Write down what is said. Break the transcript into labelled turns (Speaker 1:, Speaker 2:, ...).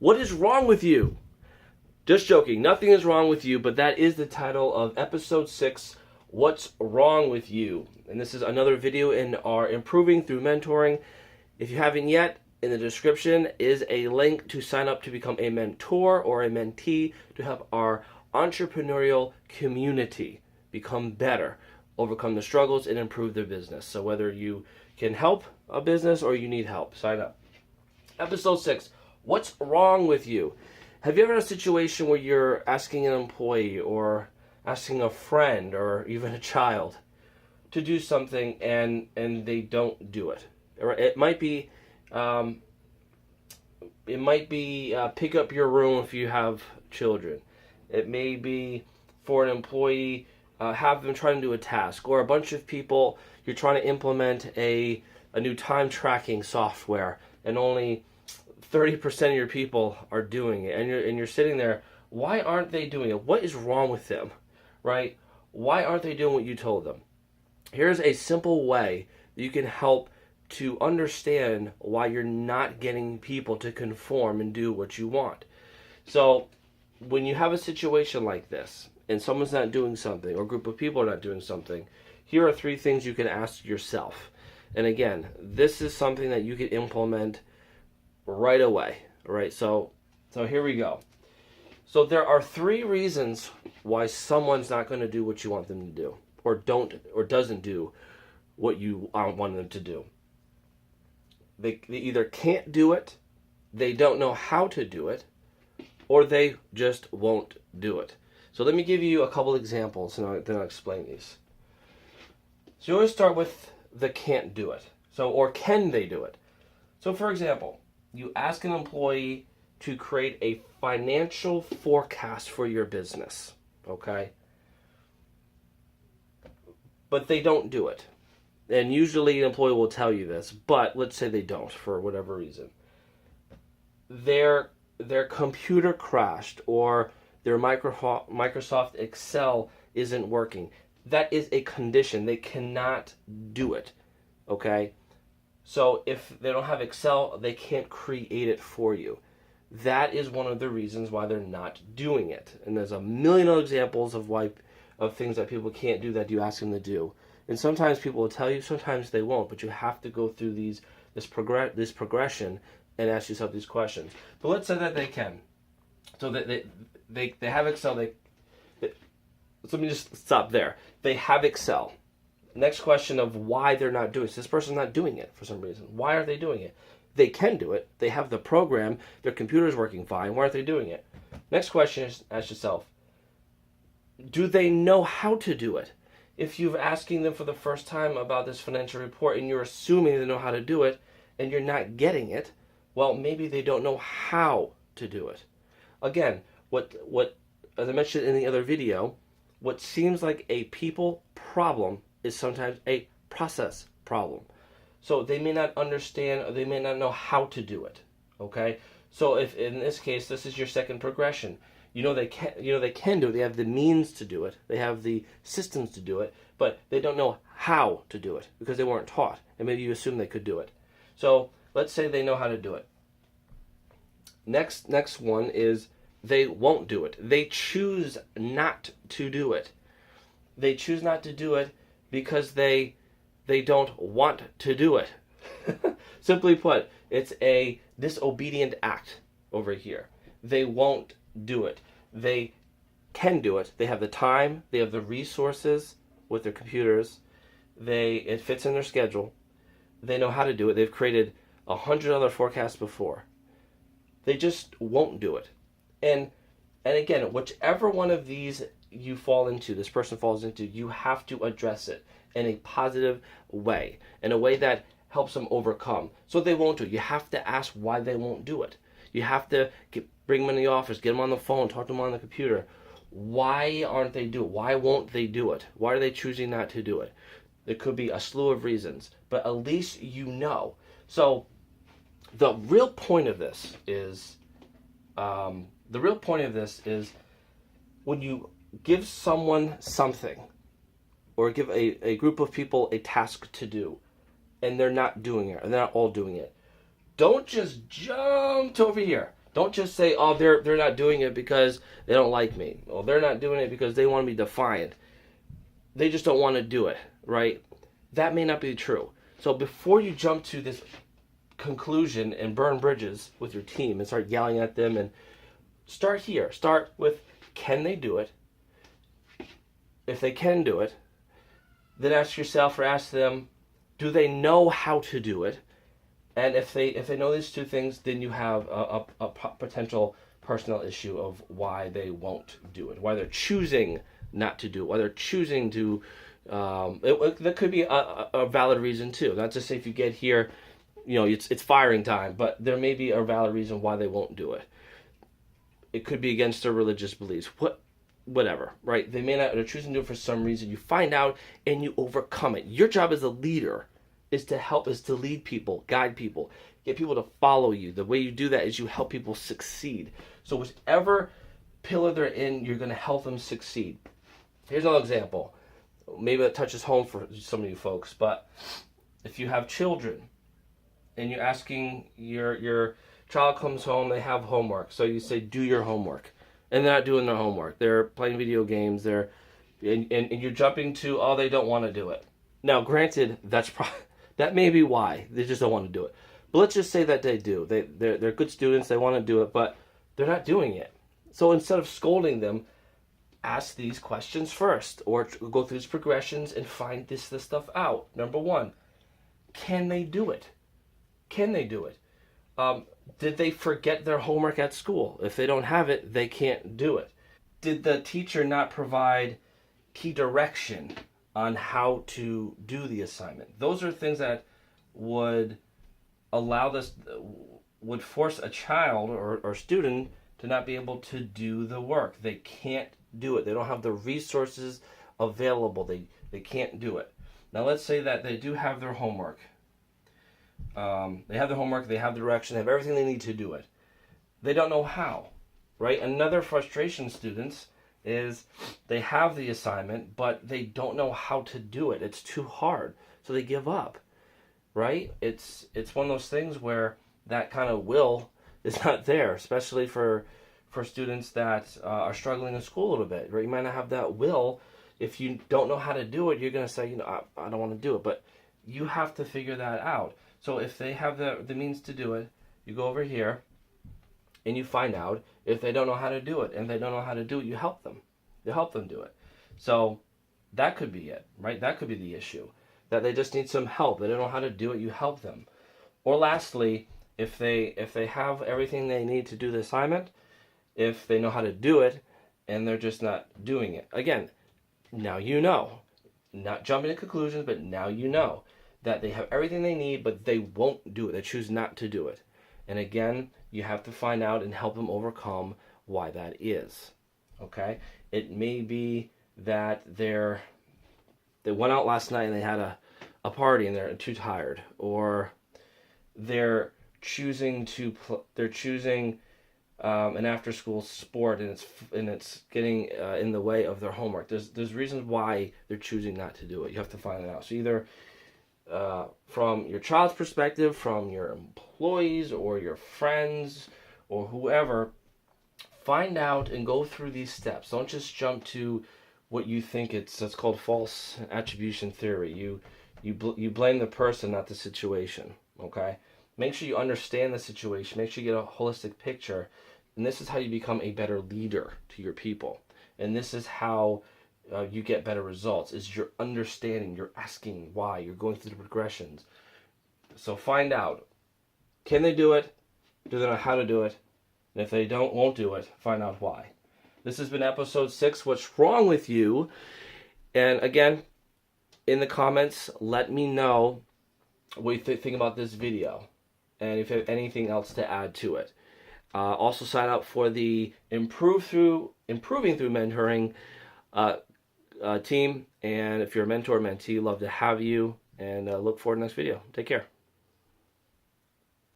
Speaker 1: What is wrong with you? Just joking. Nothing is wrong with you, but that is the title of episode 6, What's Wrong with You? And this is another video in our Improving Through Mentoring. If you haven't yet, in the description is a link to sign up to become a mentor or a mentee to help our entrepreneurial community become better, overcome the struggles, and improve their business. So whether you can help a business or you need help, sign up. Episode 6, What's Wrong with You? Have you ever had a situation where you're asking an employee or asking a friend or even a child to do something and they don't do it? Or it might be pick up your room if you have children. It may be for an employee, have them try to do a task, or a bunch of people, you're trying to implement a new time tracking software and only 30% of your people are doing it, and you're sitting there. Why aren't they doing it? What is wrong with them, right? Why aren't they doing what you told them? Here's a simple way that you can help to understand why you're not getting people to conform and do what you want. So when you have a situation like this and someone's not doing something or a group of people are not doing something, here are 3 things you can ask yourself. And again, this is something that you can implement right away. All right, so here we go. So there are 3 reasons why someone's not going to do what you want them to do, or doesn't do what you want them to do. They either can't do it, they don't know how to do it, or they just won't do it. So let me give you a couple examples and then I'll explain these. So you always start with the can't do it. Or can they do it? So for example, you ask an employee to create a financial forecast for your business, okay? But they don't do it. And usually an employee will tell you this, but let's say they don't for whatever reason. Their computer crashed or their Microsoft Excel isn't working. That is a condition. They cannot do it, okay? So if they don't have Excel, they can't create it for you. That is one of the reasons why they're not doing it. And there's a million other examples of things that people can't do that you ask them to do. And sometimes people will tell you, sometimes they won't. But you have to go through this progression and ask yourself these questions. But let's say that they can. So that they have Excel. So let me just stop there. They have Excel. Next question of why they're not doing it. So this person's not doing it for some reason. Why are they doing it? They can do it. They have the program. Their computer's working fine. Why aren't they doing it? Next question is, ask yourself, do they know how to do it? If you're asking them for the first time about this financial report and you're assuming they know how to do it and you're not getting it, well, maybe they don't know how to do it. Again, what as I mentioned in the other video, what seems like a people problem is sometimes a process problem. So they may not understand or they may not know how to do it. Okay? So if in this case this is your second progression, they can do it, they have the means to do it, they have the systems to do it, but they don't know how to do it because they weren't taught. And maybe you assume they could do it. So let's say they know how to do it. Next one is they won't do it. They choose not to do it. They choose not to do it because they don't want to do it. Simply put, it's a disobedient act over here. They won't do it. They can do it. They have the time. They have the resources with their computers. It fits in their schedule. They know how to do it. They've created 100 other forecasts before. They just won't do it. And again, whichever one of these you fall into, this person falls into, you have to address it in a positive way, in a way that helps them overcome. So they won't do it. You have to ask why they won't do it. You have to bring them in the office, get them on the phone, talk to them on the computer. Why aren't they doing it? Why won't they do it? Why are they choosing not to do it? There could be a slew of reasons, but at least you know. So the real point of this is, when you give someone something, or give a group of people a task to do, and they're not doing it, or they're not all doing it, don't just jump over here. Don't just say, oh, they're not doing it because they don't like me. Or they're not doing it because they want to be defiant. They just don't want to do it, right? That may not be true. So before you jump to this conclusion and burn bridges with your team and start yelling at them, and start here. Start with, can they do it? If they can do it, then ask yourself or ask them, do they know how to do it? And if they know these two things, then you have a potential personal issue of why they won't do it, why they're choosing not to do it, why they're choosing to. That could be a valid reason too. Not to say if you get here, it's firing time, but there may be a valid reason why they won't do it. It could be against their religious beliefs. Whatever, right? They may not. They're choosing to do it for some reason. You find out and you overcome it. Your job as a leader is to lead people, guide people, get people to follow you. The way you do that is you help people succeed. So whichever pillar they're in, you're going to help them succeed. Here's another example. Maybe that touches home for some of you folks, but if you have children and you're asking your child comes home, they have homework. So you say, do your homework. And they're not doing their homework. They're playing video games. And you're jumping to, oh, they don't want to do it. Now, granted, that may be why. They just don't want to do it. But let's just say that they do. They're good students. They want to do it, but they're not doing it. So instead of scolding them, ask these questions first, or go through these progressions and find this stuff out. Number one, can they do it? Can they do it? Did they forget their homework at school? If they don't have it, they can't do it. Did the teacher not provide key direction on how to do the assignment? Those are things that would force a child or student to not be able to do the work. They can't do it. They don't have the resources available. They can't do it. Now let's say that they do have their homework. They have the homework, they have the direction, they have everything they need to do it. They don't know how, right? Another frustration, students, is they have the assignment, but they don't know how to do it. It's too hard, so they give up, right? It's one of those things where that kind of will is not there, especially for students that are struggling in school a little bit, right? You might not have that will. If you don't know how to do it, you're going to say, I don't want to do it, but you have to figure that out. So if they have the means to do it, you go over here and you find out if they don't know how to do it. And if they don't know how to do it, you help them. You help them do it. So that could be it, right? That could be the issue. That they just need some help. They don't know how to do it, you help them. Or lastly, if they have everything they need to do the assignment, if they know how to do it and they're just not doing it. Again, now you know. Not jumping to conclusions, but now you know that they have everything they need, but they won't do it. They choose not to do it. And again, you have to find out and help them overcome why that is. Okay? It may be that they went out last night and they had a party and they're too tired, or they're choosing an after-school sport and it's getting in the way of their homework. There's reasons why they're choosing not to do it. You have to find it out. So either from your child's perspective, from your employees or your friends or whoever, find out and go through these steps. Don't just jump to what you think it's called false attribution theory. You blame the person, not the situation. Okay? Make sure you understand the situation. Make sure you get a holistic picture. And this is how you become a better leader to your people. And this is how you get better results, is your understanding, you're asking why, you're going through the progressions. So find out, can they do it? Do they know how to do it? And if they won't do it, find out why. This has been episode 6, What's Wrong With You? And again, in the comments, let me know what you think about this video, and if you have anything else to add to it. Also sign up for the Improving Through Mentoring team, and if you're a mentor or mentee, love to have you, and look forward to the next video. Take care.